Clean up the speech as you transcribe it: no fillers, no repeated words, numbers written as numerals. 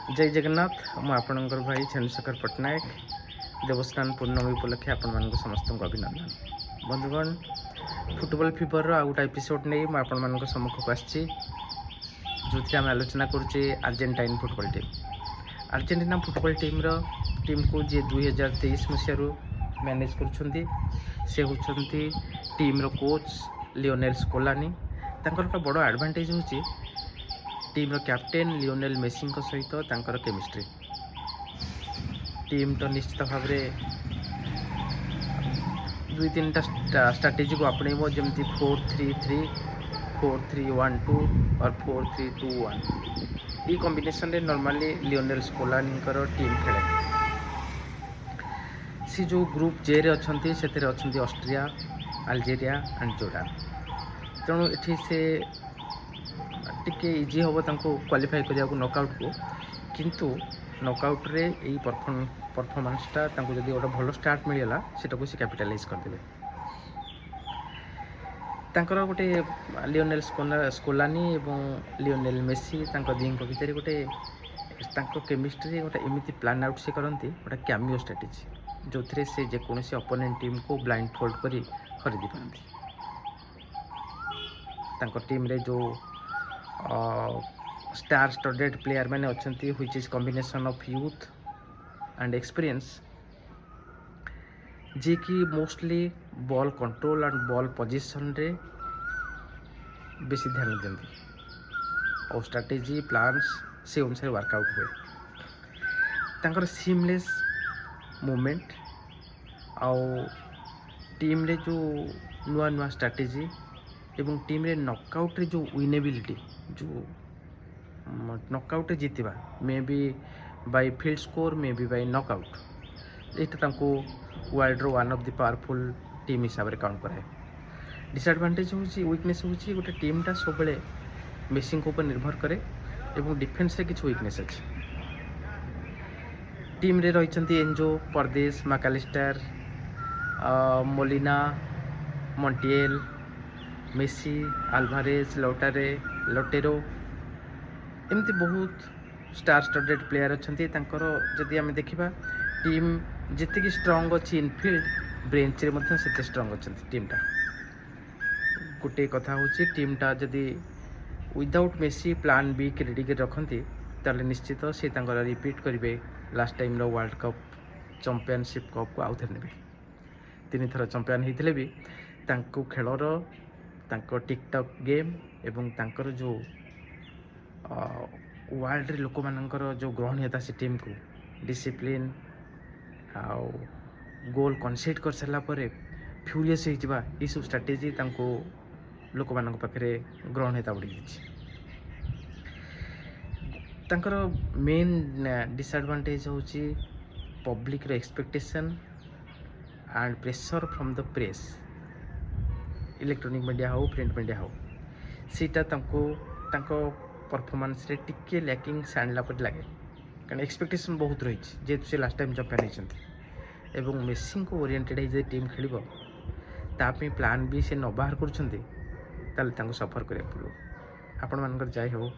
जय जगन्नाथ मु आपणकर भाई चंद्रशेखर पट्टनायक देवस्नान पूर्णमी उपलक्षे आपण समस्त अभिनंदन। बंधुगण फुटबॉल फीवर आ गोटे एपिसोड नहीं मुझे सम्मुख को आसी जो आम आलोचना करुचे Argentine football team. Argentina football team को जी 2023 मसीह मैनेज कर टीम कोच लियोनेल स्कोलानी। तांकर बड़ एडवांटेज होची टीम कैप्टेन लियोनेल मेसी सहित तांकर केमिस्ट्री। टीम तो निश्चित भाव दुई तीन स्ट्राटेजी को आपणव जमी 4-3-3, 4-3-1-2 और 4-3-2-1 ये कॉम्बिनेशन रे नॉर्मली लियोनेल स्कोलानी टीम खेले। सी जो ग्रुप जे रे अच्छी से ऑस्ट्रिया, अल्जेरिया एंड जोर्डान। तेणु ये से टिके इजी हम क्वालिफाई करिया नॉकआउट को, किंतु नॉकआउट रे यही परफॉर्मेंसटा जब गोटे भल स्टार्ट मिलला सेटा को कैपिटलाइज करदे। तांकर गोटे लियोनेल स्कोलानी एवं लियोनेल मेसी दीन भितर गोटे केमिस्ट्री गोटे एमती प्लान आउट से करती गोटे कैमियो स्ट्रेटेजी जो थे से जेकोसी अपोनेंट टीम को ब्लाइंड फोल्ड करी खरीदी पारती। टीम रे जो स्टार स्टडेड प्लेयर मैंने अच्छा which is combination of youth and experience जे कि mostly ball control and ball position रे बेसी ध्यान देंगे और स्ट्रैटेजी प्लान्स से अनुसार वर्कआउट हुए। तांकर सीमलेस मूवमेंट आउ टीम रे जो नुआ नुआ स्ट्रैटेजी एवं टीम रे नॉकआउट रे जो विनेबिलिटी जो नॉकआउट जीतवा maybe by field score maybe by knockout ये वर्ल्ड रो one of the powerful team हिसाब से काउंट कराए। डिसएडवांटेज होची वीकनेस होची गोटे टीमटा सब बेले मेसी ऊपर निर्भर करे एवं डिफेन्स रे किछ वीकनेस अछि। टीम रे रहिचंती एंजो, परदेश, मैकालिस्टर, मोलिना, मोंटिएल, मेसी, अल्वारेज, लोटेरो एमती बहुत स्टार स्टडेड प्लेयर अच्छा। जदि आम देखा टीम जी स्ट्रंग अच्छी इनफिल्ड ब्रेंच रे से स्ट्रंग अच्छा टीमटा। गोटे कथा हूँ टीमटा जदि विदाउट मेसी प्लान बी के रेडी कर रखती ताले निश्चित से रिपीट करेंगे last time world cup championship cup को आउ थे ने 3 थर चैंपियन होते भी खेलर टिकटॉक गेम एवं तांकर जो वर्ल्ड रे लोक मानकर जो ग्रहणीयता से टीम को डिसिप्लिन आउ गोल कनसीड कर सारा पर फ्यूरियस हो ये सब स्ट्रैटेजी लोक मान पाखे ग्रहणीयता बढ़ी तांकर मेन डिसएडवांटेज होची पब्लिक रो expectation and pressure from the press, electronic media हो प्रिंट मीडिया हो सीटा परफॉर्मेंस रे टिके लैकिंग साणला पर लगे कारण एक्सपेक्टेशन बहुत रही जेहेतु से लास्ट टाइम चैंपियन होती एवं मेसी को ओरिएंटेड है टीम खेल तापी प्लान भी से न बाहर कर सफर करा पड़ो। आपण मान जय हो।